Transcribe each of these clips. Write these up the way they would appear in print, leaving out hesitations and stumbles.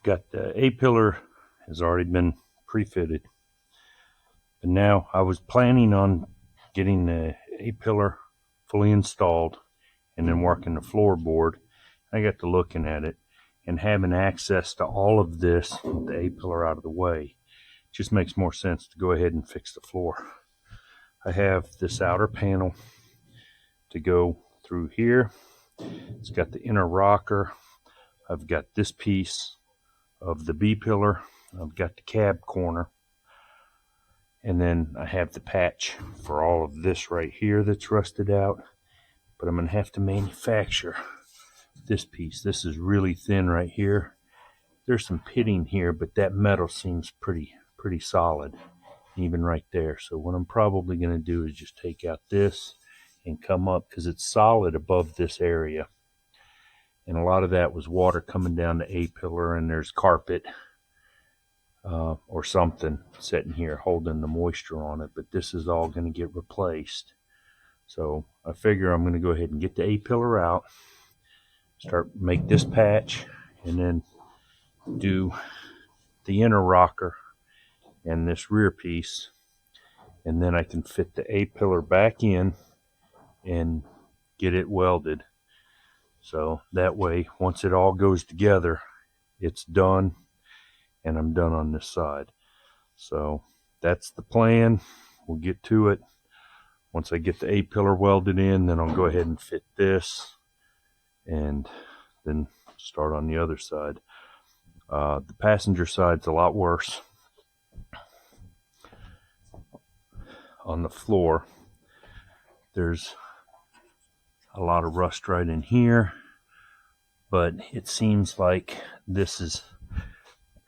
got the A-pillar has already been pre-fitted. But now I was planning on getting the A-pillar fully installed and then working the floorboard. I got to looking at it and having access to all of this with the A-pillar out of the way. It just makes more sense to go ahead and fix the floor. I have this outer panel to go through here. It's got the inner rocker. I've got this piece of the B-pillar. I've got the cab corner. And then I have the patch for all of this right here that's rusted out. But I'm going to have to manufacture this piece. This is really thin right here. There's some pitting here, but that metal seems pretty solid, even right there. So what I'm probably going to do is just take out this and come up, because it's solid above this area. And a lot of that was water coming down the A-pillar, and there's carpet or something sitting here holding the moisture on it. But this is all going to get replaced. So I figure I'm going to go ahead and get the A-pillar out, make this patch, and then do the inner rocker and this rear piece, and then I can fit the A-pillar back in and get it welded. So that way, once it all goes together, it's done, and I'm done on this side. So that's the plan. We'll get to it. Once I get the A-pillar welded in, then I'll go ahead and fit this and then start on the other side. The passenger side's a lot worse. On the floor, there's a lot of rust right in here, but it seems like this is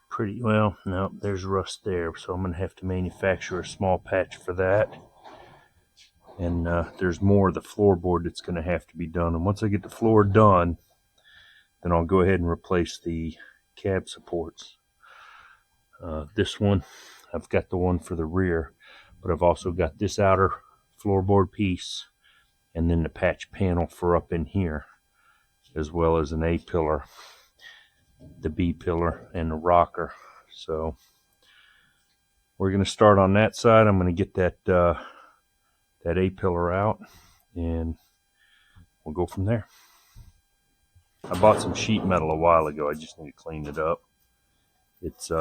pretty well. No, there's rust there, so I'm going to have to manufacture a small patch for that. And there's more of the floorboard that's going to have to be done. And once I get the floor done, then I'll go ahead and replace the cab supports. This one, I've got the one for the rear, but I've also got this outer floorboard piece and then the patch panel for up in here, as well as an A-pillar, the B-pillar, and the rocker. So we're going to start on that side. I'm going to get that A-pillar out, and we'll go from there. I bought some sheet metal a while ago. I just need to clean it up. It's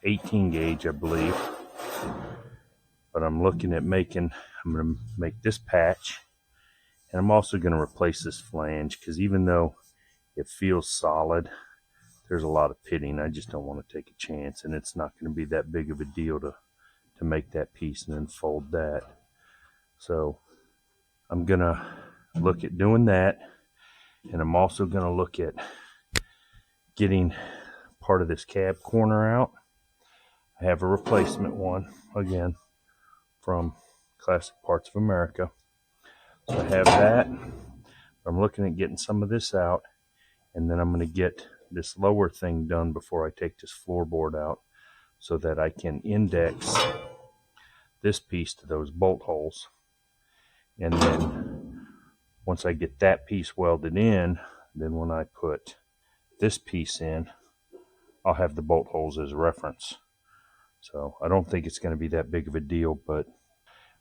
18 gauge, I believe. But I'm looking at I'm going to make this patch, and I'm also going to replace this flange, because even though it feels solid, there's a lot of pitting. I just don't want to take a chance, and it's not going to be that big of a deal to make that piece and then fold that. So I'm going to look at doing that, and I'm also going to look at getting part of this cab corner out. I have a replacement one, again, from Classic Parts of America. So I have that. I'm looking at getting some of this out, and then I'm going to get this lower thing done before I take this floorboard out, so that I can index this piece to those bolt holes. And then once I get that piece welded in, then when I put this piece in, I'll have the bolt holes as reference. So I don't think it's going to be that big of a deal, but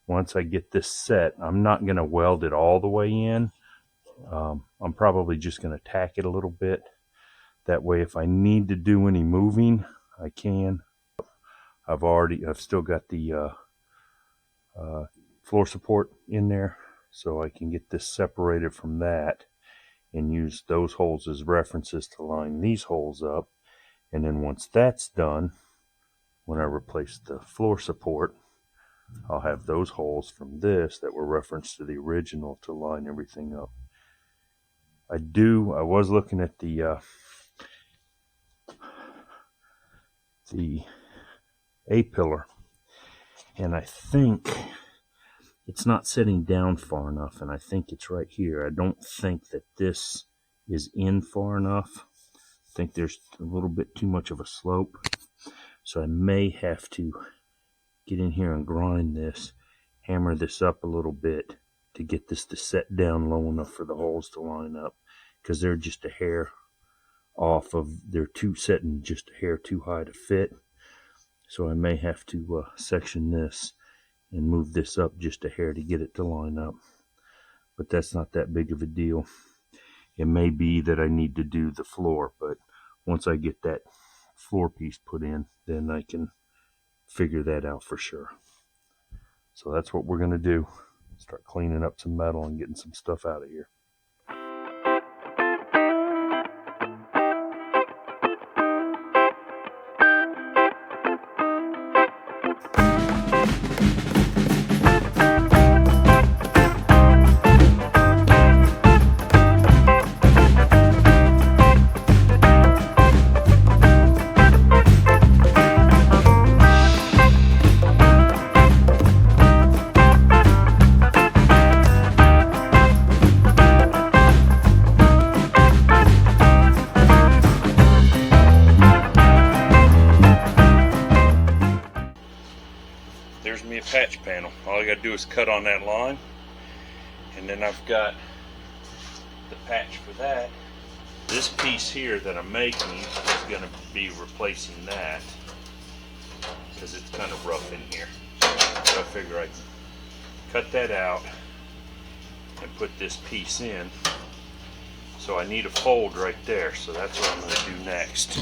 once I get this set, I'm not going to weld it all the way in. I'm probably just going to tack it a little bit. That way, if I need to do any moving, I can. I've still got the floor support in there, so I can get this separated from that and use those holes as references to line these holes up. And then once that's done, when I replace the floor support, I'll have those holes from this that were referenced to the original to line everything up. I was looking at the A-pillar, and I think it's not sitting down far enough, and I think it's right here. I don't think that this is in far enough. I think there's a little bit too much of a slope, so I may have to get in here and grind this, hammer this up a little bit to get this to set down low enough for the holes to line up, because they're just a hair off of, they're setting just a hair too high to fit. So I may have to section this and move this up just a hair to get it to line up. But that's not that big of a deal. It may be that I need to do the floor, but once I get that floor piece put in, then I can figure that out for sure. So that's what we're going to do. Start cleaning up some metal and getting some stuff out of here. There's me a patch panel. All I gotta do is cut on that line, and then I've got the patch for that. This piece here that I'm making is gonna be replacing that because it's kind of rough in here. So I figure I can cut that out and put this piece in. So I need a fold right there, so that's what I'm gonna do next.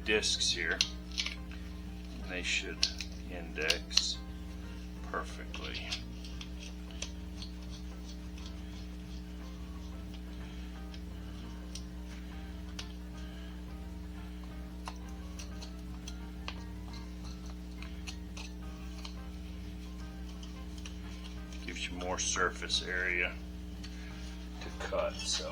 Discs here, and they should index perfectly. Gives you more surface area to cut, so.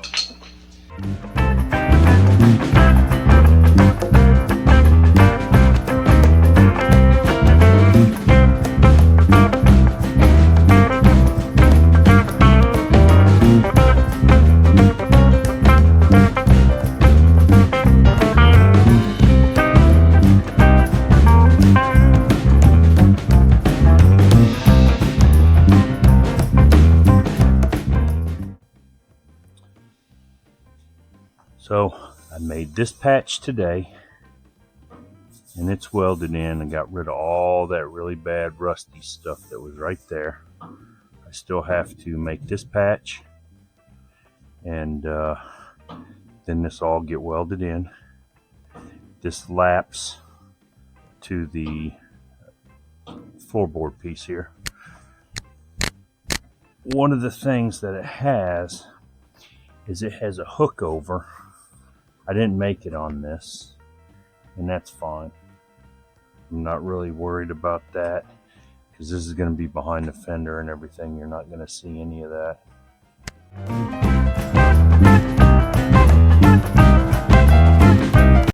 So I made this patch today, and it's welded in and got rid of all that really bad rusty stuff that was right there. I still have to make this patch, and then this all get welded in. This laps to the floorboard piece here. One of the things that it has is it has a hook over. I didn't make it on this, and that's fine. I'm not really worried about that because this is going to be behind the fender and everything. You're not going to see any of that.